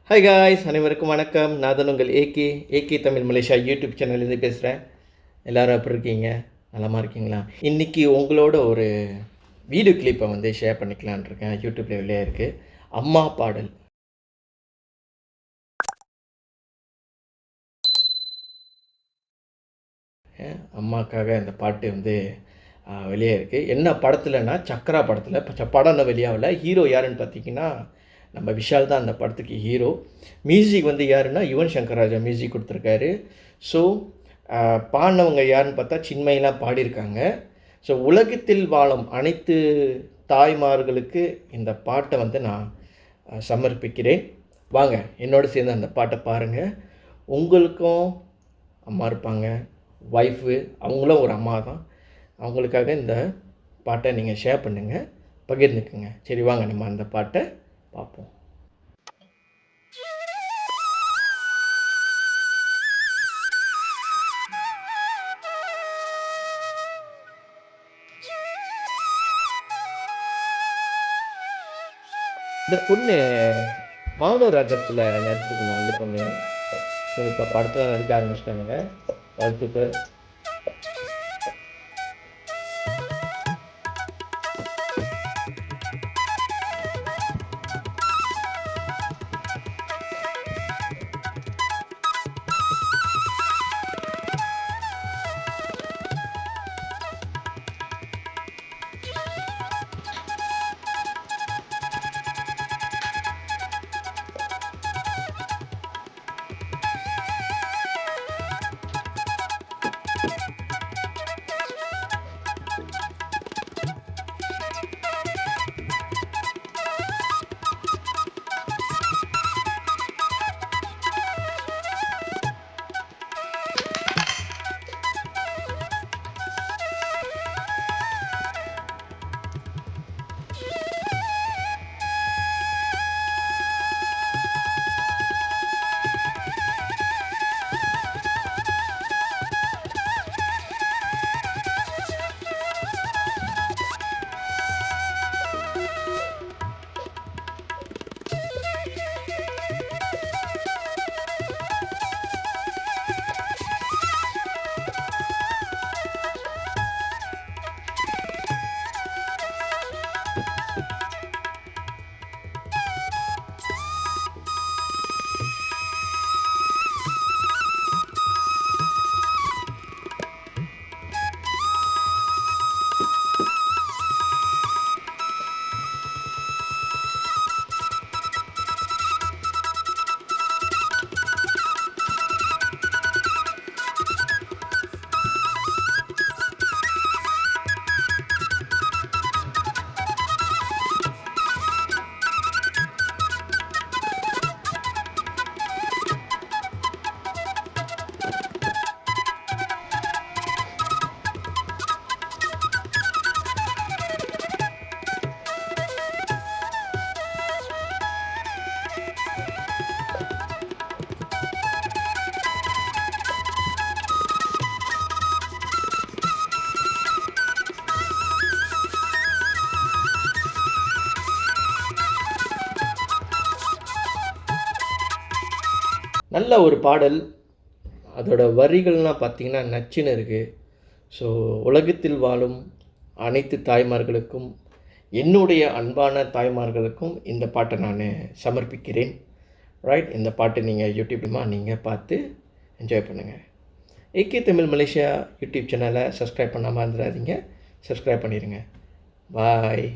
Hi guys, அனைவருக்கும் வணக்கம். நான் தான் உங்கள் ஏகே தமிழ் மலேசியா யூடியூப் சேனல்லேருந்து பேசுகிறேன். எல்லோரும் எப்படி இருக்கீங்க? நலமாக இருக்கீங்களா? இன்றைக்கி உங்களோட ஒரு வீடியோ கிளிப்பை ஷேர் பண்ணிக்கலான் இருக்கேன். யூடியூப்பில் வெளியே இருக்குது. அம்மா பாடல். அம்மாக்காக இந்த பாட்டு வெளியே இருக்குது. என்ன படத்துலனா சக்ரா படத்தில். இப்போ படம் இன்னும் வெளியாகல. ஹீரோ யாருன்னு பார்த்தீங்கன்னா நம்ம விஷால் தான் அந்த படத்துக்கு ஹீரோ. மியூசிக் யாருன்னா யுவன் சங்கர் ராஜா மியூசிக் கொடுத்துருக்காரு. ஸோ பாடினவங்க யாருன்னு பார்த்தா சின்மயிலாம் பாடியிருக்காங்க. ஸோ உலகத்தில் வாழும் அனைத்து தாய்மார்களுக்கு இந்த பாட்டை நான் சமர்ப்பிக்கிறேன். வாங்க என்னோடு சேர்ந்து அந்த பாட்டை பாருங்கள். உங்களுக்கும் அம்மா இருப்பாங்க, ஒய்ஃபு, அவங்களும் ஒரு அம்மா தான். அவங்களுக்காக இந்த பாட்டை நீங்கள் ஷேர் பண்ணுங்கள், பகிர்ந்துக்குங்க. சரி, வாங்க நம்ம அந்த பாட்டை பார்ப்போம். இந்த பொண்ணு மௌனராகத்தில் நடிச்சிருக்கணும். அந்த பொண்ணு ஸோ இப்போ படத்தில் நடிக்க ஆரம்பிச்சிட்டாங்க. வாழ்த்துக்கள். நல்ல ஒரு பாடல். அதோட வரிகள்லாம் பார்த்திங்கன்னா நச்சுன்னு இருக்குது. ஸோ உலகத்தில் வாழும் அனைத்து தாய்மார்களுக்கும், என்னுடைய அன்பான தாய்மார்களுக்கும் இந்த பாட்டை நான் சமர்ப்பிக்கிறேன். ரைட், இந்த பாட்டு நீங்கள் யூடியூப்லமா நீங்கள் பார்த்து என்ஜாய் பண்ணுங்கள். ஏகே தமிழ் மலேசியா யூடியூப் சேனலை சப்ஸ்கிரைப் பண்ணாமல் இருந்துடாதீங்க. சப்ஸ்கிரைப் பண்ணிடுங்க. பாய்.